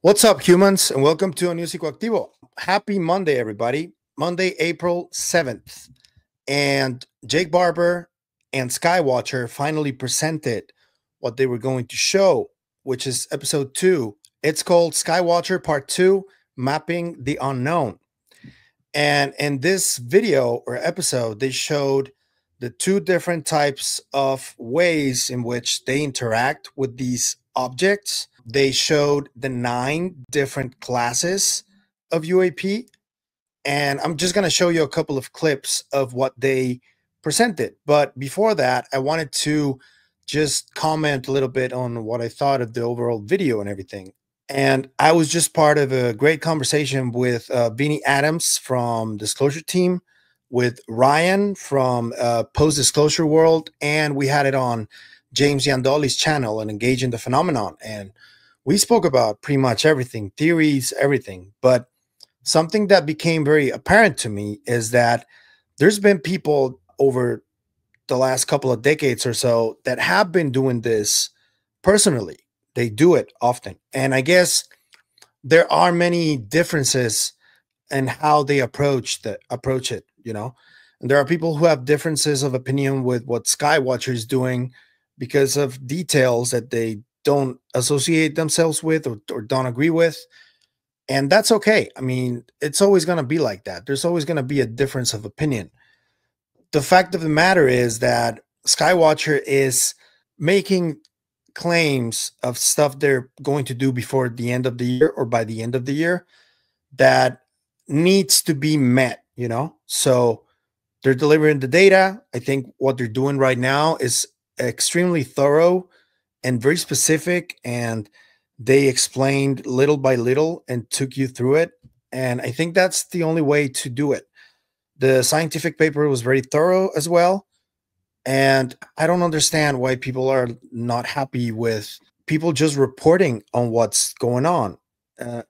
What's up, humans, and welcome to a new Psicoactivo. Happy Monday, everybody. Monday, April 7th. And Jake Barber and Skywatcher finally presented what they were going to show, which is episode 2. It's called Skywatcher Part 2, Mapping the Unknown. And in this video or episode, they showed the two different types of ways in which they interact with these objects. They showed the 9 different classes of UAP, and I'm just going to show you a couple of clips of what they presented. But before that, I wanted to just comment a little bit on what I thought of the overall video and everything. And I was just part of a great conversation with Vinny Adams from Disclosure Team, with Ryan from Post Disclosure World, and we had it on James Yandoli's channel and Engage in the Phenomenon. And we spoke about pretty much everything, theories, everything. But something that became very apparent to me is that there's been people over the last couple of decades or so that have been doing this personally. They do it often. And I guess there are many differences in how they approach it, you know. And there are people who have differences of opinion with what Skywatcher is doing because of details that they don't associate themselves with or don't agree with. And that's okay. I mean, it's always going to be like that. There's always going to be a difference of opinion. The fact of the matter is that Skywatcher is making claims of stuff they're going to do before the end of the year or by the end of the year that needs to be met, you know? So they're delivering the data. I think what they're doing right now is extremely thorough and very specific, and they explained little by little and took you through it. And I think that's the only way to do it. The scientific paper was very thorough as well. And I don't understand why people are not happy with people just reporting on what's going on.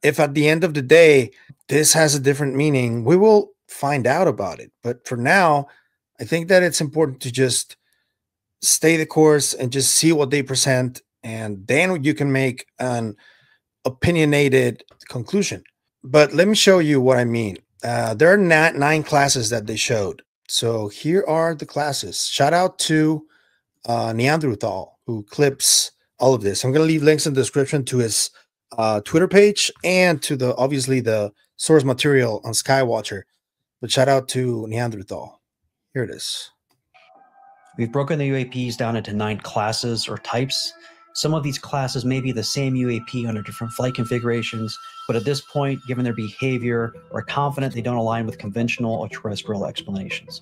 If at the end of the day, this has a different meaning, we will find out about it. But for now, I think that it's important to just stay the course and just see what they present. And then you can make an opinionated conclusion. But let me show you what I mean. There are 9 classes that they showed. So here are the classes. Shout out to Neanderthal, who clips all of this. I'm going to leave links in the description to his Twitter page and to obviously the source material on Skywatcher. But shout out to Neanderthal. Here it is. We've broken the UAPs down into 9 classes or types. Some of these classes may be the same UAP under different flight configurations, but at this point, given their behavior, we're confident they don't align with conventional or terrestrial explanations.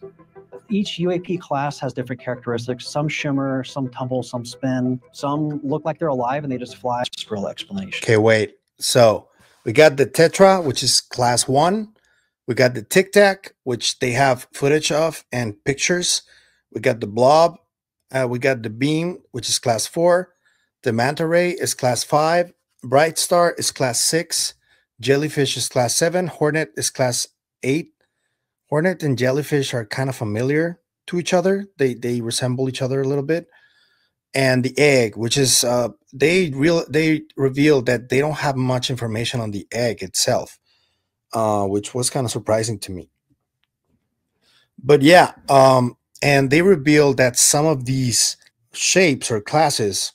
Each UAP class has different characteristics. Some shimmer, some tumble, some spin. Some look like they're alive and they just fly. Terrestrial explanation. Okay, wait. So we got the Tetra, which is class 1. We got the Tic Tac, which they have footage of and pictures. We got the Blob. We got the Beam, which is class 4. The Manta Ray is class 5. Bright Star is class 6. Jellyfish is class 7. Hornet is class 8. Hornet and Jellyfish are kind of familiar to each other. They resemble each other a little bit. And the Egg, which is they revealed that they don't have much information on the egg itself, which was kind of surprising to me. But yeah, and they revealed that some of these shapes or classes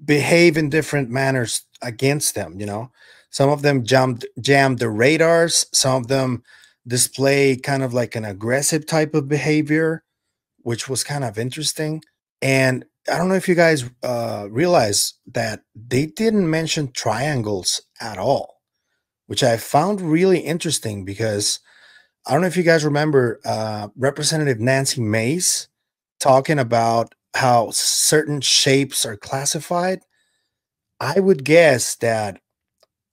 behave in different manners against them, you know. Some of them jam the radars. Some of them display kind of like an aggressive type of behavior, which was kind of interesting. And I don't know if you guys realize that they didn't mention triangles at all, which I found really interesting because I don't know if you guys remember Representative Nancy Mace talking about how certain shapes are classified. I would guess that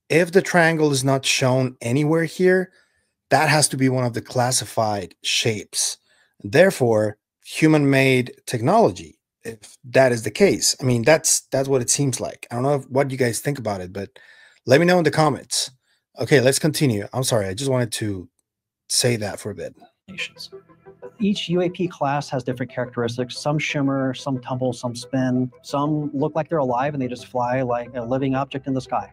if the triangle is not shown anywhere here, that has to be one of the classified shapes. Therefore, human-made technology, if that is the case. I mean, that's what it seems like. I don't know what you guys think about it, but let me know in the comments. Okay, let's continue. I'm sorry. I just wanted to say that for a bit. Each UAP class has different characteristics. Some shimmer, some tumble, some spin. Some look like they're alive and they just fly like a living object in the sky.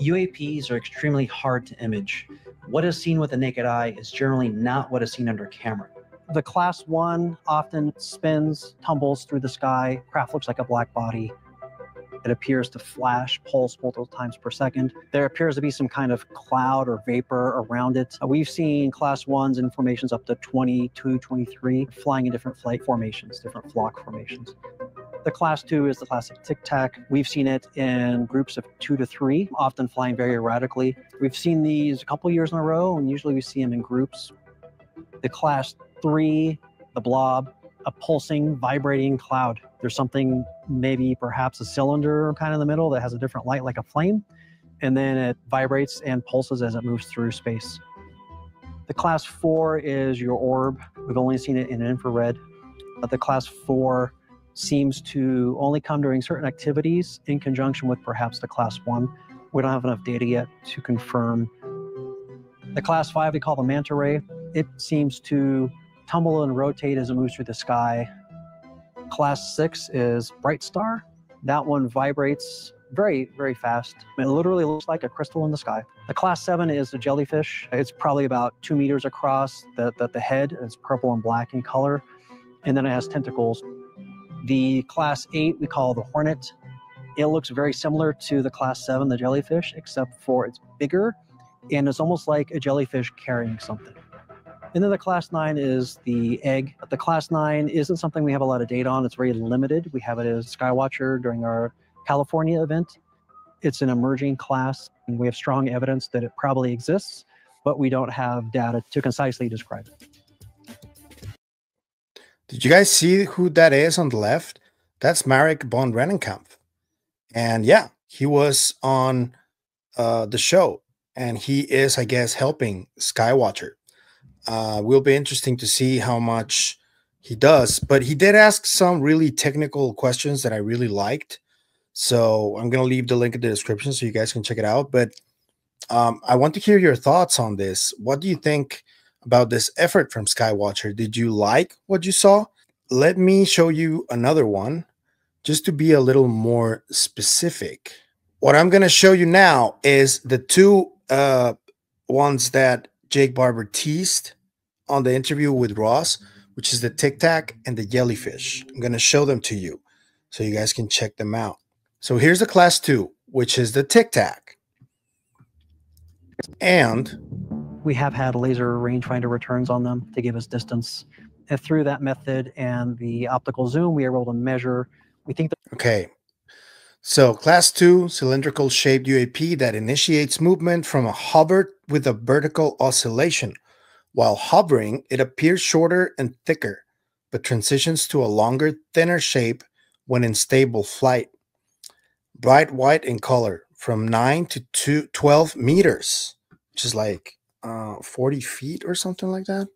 UAPs are extremely hard to image. What is seen with the naked eye is generally not what is seen under camera. The Class 1 often spins, tumbles through the sky. Craft looks like a black body. It appears to flash, pulse multiple times per second. There appears to be some kind of cloud or vapor around it. We've seen Class 1s in formations up to 22, 23, flying in different flight formations, different flock formations. The Class 2 is the classic tic-tac. We've seen it in groups of 2 to 3, often flying very erratically. We've seen these a couple years in a row, and usually we see them in groups. The Class 3, the blob, a pulsing, vibrating cloud. There's something, maybe perhaps a cylinder kind of in the middle that has a different light like a flame, and then it vibrates and pulses as it moves through space. The Class 4 is your orb. We've only seen it in infrared. But the Class 4 seems to only come during certain activities in conjunction with perhaps the Class 1. We don't have enough data yet to confirm. The Class 5 we call the manta ray. It seems to tumble and rotate as it moves through the sky. Class 6 is bright star. That one vibrates very, very fast. It literally looks like a crystal in the sky. The Class 7 is the jellyfish. It's probably about 2 meters across. The head is purple and black in color, and then it has tentacles. The Class 8 we call the hornet. It looks very similar to the Class 7, the jellyfish, except for it's bigger, and it's almost like a jellyfish carrying something. And then the Class 9 is the egg. The Class 9 isn't something we have a lot of data on. It's very limited. We have it as Skywatcher during our California event. It's an emerging class, and we have strong evidence that it probably exists, but we don't have data to concisely describe it. Did you guys see who that is on the left? That's Marek von Rennenkampf. And yeah, he was on the show, and he is, I guess, helping Skywatcher. Will be interesting to see how much he does, but he did ask some really technical questions that I really liked. So I'm going to leave the link in the description so you guys can check it out. But I want to hear your thoughts on this. What do you think about this effort from Skywatcher? Did you like what you saw? Let me show you another one just to be a little more specific. What I'm going to show you now is the two ones that Jake Barber teased on the interview with Ross, which is the Tic Tac and the jellyfish. I'm going to show them to you so you guys can check them out. So here's the Class 2, which is the Tic Tac. And we have had laser rangefinder returns on them to give us distance. And through that method and the optical zoom, we are able to measure. We think that. Okay. So Class 2, cylindrical shaped UAP that initiates movement from a hover with a vertical oscillation. While hovering, it appears shorter and thicker, but transitions to a longer, thinner shape when in stable flight. Bright white in color, from 9 to 12 meters, which is like 40 feet or something like that.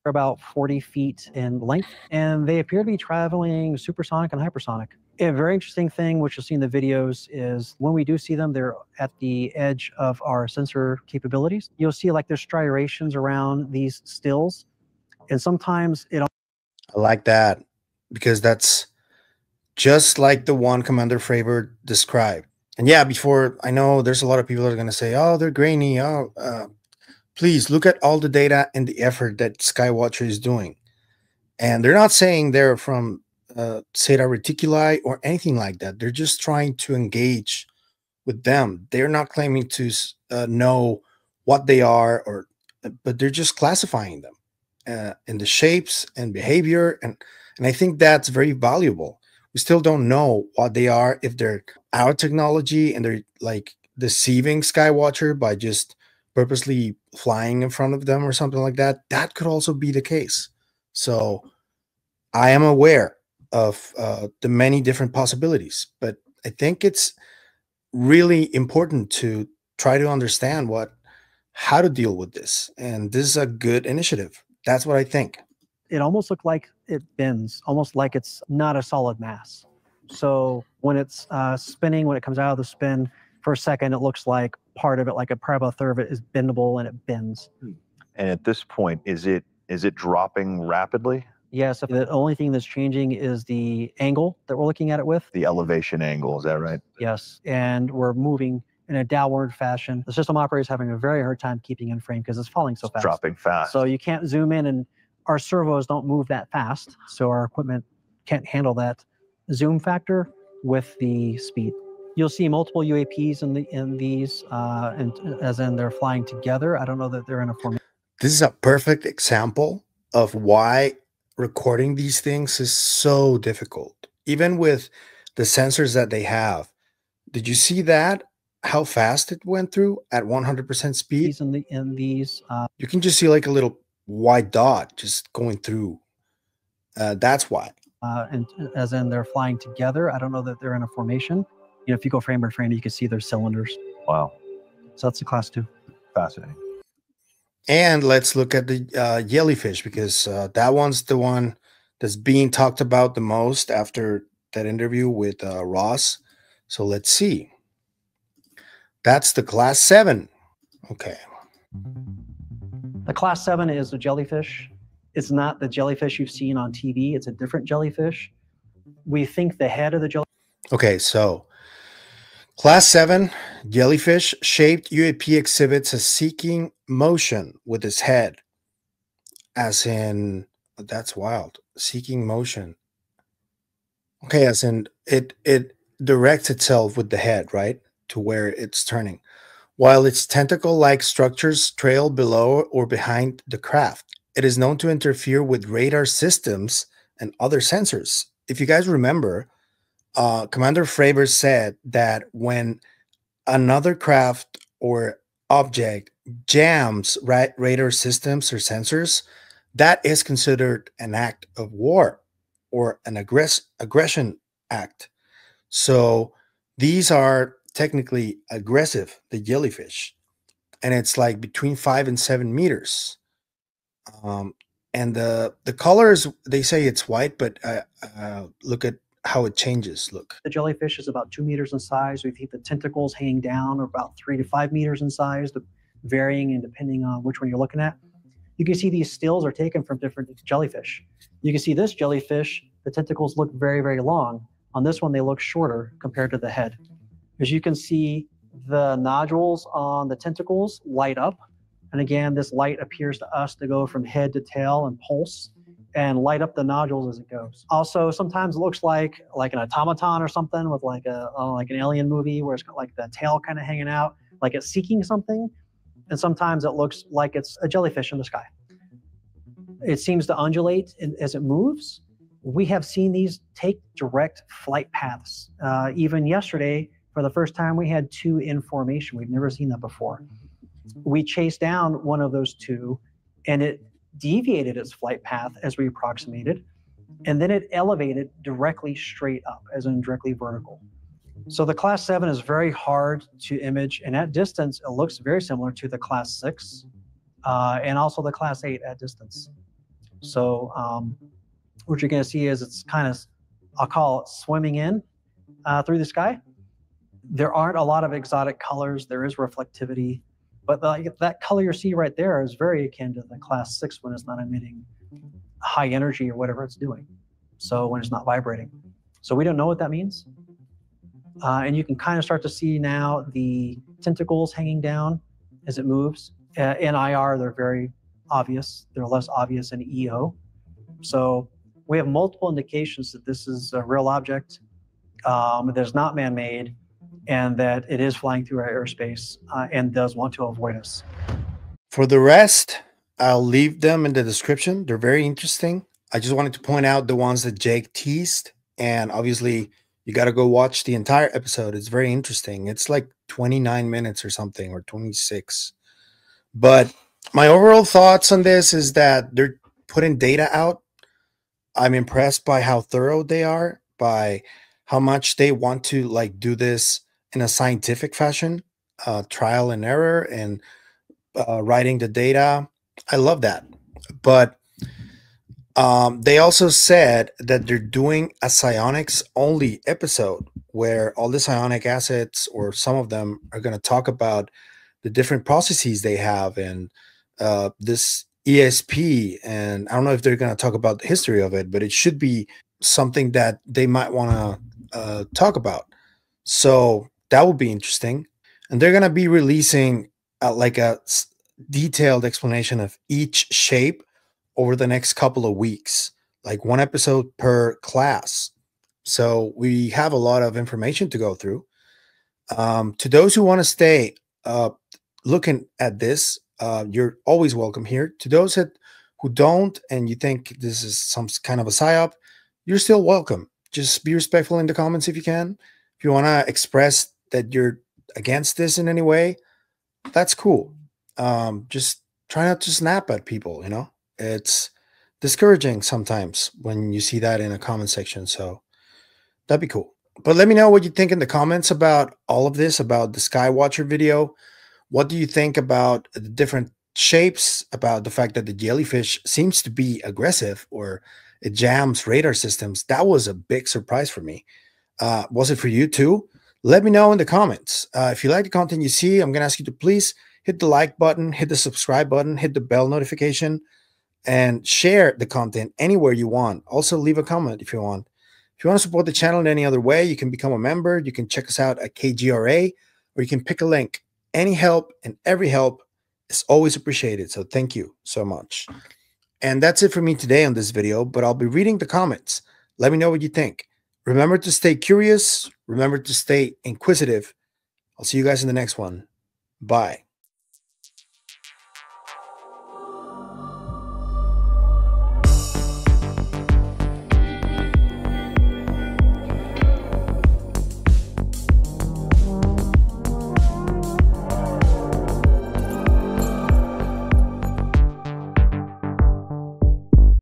About 40 feet in length, and they appear to be traveling supersonic and hypersonic. A very interesting thing, which you'll see in the videos, is when we do see them, they're at the edge of our sensor capabilities. You'll see like there's striations around these stills, and sometimes it. I like that because that's just like the one Commander Fravor described. And yeah, before, I know there's a lot of people that are going to say, oh, they're grainy. Oh, please look at all the data and the effort that Skywatcher is doing. And they're not saying they're from Zeta Reticuli or anything like that. They're just trying to engage with them. They're not claiming to know what they are, but they're just classifying them in the shapes and behavior. And I think that's very valuable. We still don't know what they are, if they're our technology and they're like deceiving Skywatcher by just purposely flying in front of them or something like that. That could also be the case. So I am aware of the many different possibilities, but I think it's really important to try to understand how to deal with this. And this is a good initiative. That's what I think. It almost looked like it bends, almost like it's not a solid mass. So when it's spinning, when it comes out of the spin, for a second, it looks like part of it, like probably about a third of it is bendable and it bends. And at this point, is it dropping rapidly? Yes. The only thing that's changing is the angle that we're looking at it with. The elevation angle, is that right? Yes. And we're moving in a downward fashion. The system operator is having a very hard time keeping in frame because it's falling so fast. Dropping fast. So you can't zoom in, and our servos don't move that fast. So our equipment can't handle that zoom factor with the speed. You'll see multiple UAPs in these, and as in they're flying together. I don't know that they're in a formation. This is a perfect example of why recording these things is so difficult, even with the sensors that they have. Did you see that? How fast it went through at 100% speed? In these, you can just see like a little white dot just going through. That's why. And as in they're flying together. I don't know that they're in a formation. You know, if you go frame by frame, you can see their cylinders. Wow. So that's the class 2. Fascinating. And let's look at the jellyfish, because that one's the one that's being talked about the most after that interview with Ross. So let's see. That's the class 7. Okay. The class 7 is the jellyfish. It's not the jellyfish you've seen on TV. It's a different jellyfish. We think the head of the jellyfish. Okay, so class 7 jellyfish shaped UAP exhibits a seeking motion with its head. As in, that's wild. Seeking motion. Okay, as in it directs itself with the head, right? To where it's turning. While its tentacle-like structures trail below or behind the craft. It is known to interfere with radar systems and other sensors. If you guys remember, Commander Fravor said that when another craft or object jams radar systems or sensors, that is considered an act of war or an aggression act. So these are technically aggressive, the jellyfish, and it's like between 5 and 7 meters. And the colors, they say it's white, but look at how it changes. Look, the jellyfish is about 2 meters in size. We think the tentacles hanging down are about 3 to 5 meters in size, varying and depending on which one you're looking at. You can see these stills are taken from different jellyfish. You can see this jellyfish, the tentacles look very, very long. On this one, they look shorter compared to the head. As you can see, the nodules on the tentacles light up. And again, this light appears to us to go from head to tail and pulse and light up the nodules as it goes. Also, sometimes it looks like an automaton or something with like an alien movie where it's got like the tail kind of hanging out, like it's seeking something. And sometimes it looks like it's a jellyfish in the sky. It seems to undulate as it moves. We have seen these take direct flight paths. Even yesterday, for the first time, we had 2 in formation. We've never seen that before. We chased down one of those 2, and it deviated its flight path as we approximated, and then it elevated directly straight up, as in directly vertical. So the class 7 is very hard to image, and at distance, it looks very similar to the class 6 and also the class 8 at distance. So what you're going to see is it's kind of, I'll call it swimming in through the sky. There aren't a lot of exotic colors. There is reflectivity. But that color you see right there is very akin to the class 6 when it's not emitting high energy or whatever it's doing. So when it's not vibrating. So we don't know what that means. And you can kind of start to see now the tentacles hanging down as it moves. In IR, they're very obvious. They're less obvious in EO. So we have multiple indications that this is a real object, that is not man-made, and that it is flying through our airspace and does want to avoid us. For the rest, I'll leave them in the description. They're very interesting. I just wanted to point out the ones that Jake teased, and obviously you got to go watch the entire episode. It's very interesting. It's like 29 minutes or something, or 26. But my overall thoughts on this is that they're putting data out. I'm impressed by how thorough they are, by how much they want to like do this in a scientific fashion, trial and error, and writing the data. I love that. But they also said that they're doing a psionics only episode where all the psionic assets, or some of them, are going to talk about the different processes they have and this ESP. And I don't know if they're going to talk about the history of it, but it should be something that they might want to talk about. So that would be interesting. and they're going to be releasing like a detailed explanation of each shape over the next couple of weeks, like one episode per class. So we have a lot of information to go through. To those who want to stay looking at this, you're always welcome here. To those who don't, and you think this is some kind of a psyop, you're still welcome. Just be respectful in the comments if you can. If you want to express that you're against this in any way, that's cool. Just try not to snap at people, you know? It's discouraging sometimes when you see that in a comment section. So that'd be cool. But let me know what you think in the comments about all of this, about the Skywatcher video. What do you think about the different shapes, about the fact that the jellyfish seems to be aggressive or it jams radar systems? That was a big surprise for me. Was it for you too? Let me know in the comments. If you like the content you see, I'm going to ask you to please hit the like button, hit the subscribe button, hit the bell notification, and share the content anywhere you want. Also, leave a comment if you want. If you want to support the channel in any other way, you can become a member. You can check us out at KGRA, or you can pick a link. Any help and every help is always appreciated. So thank you so much. And that's it for me today on this video, but I'll be reading the comments. Let me know what you think. Remember to stay curious. Remember to stay inquisitive. I'll see you guys in the next one. Bye.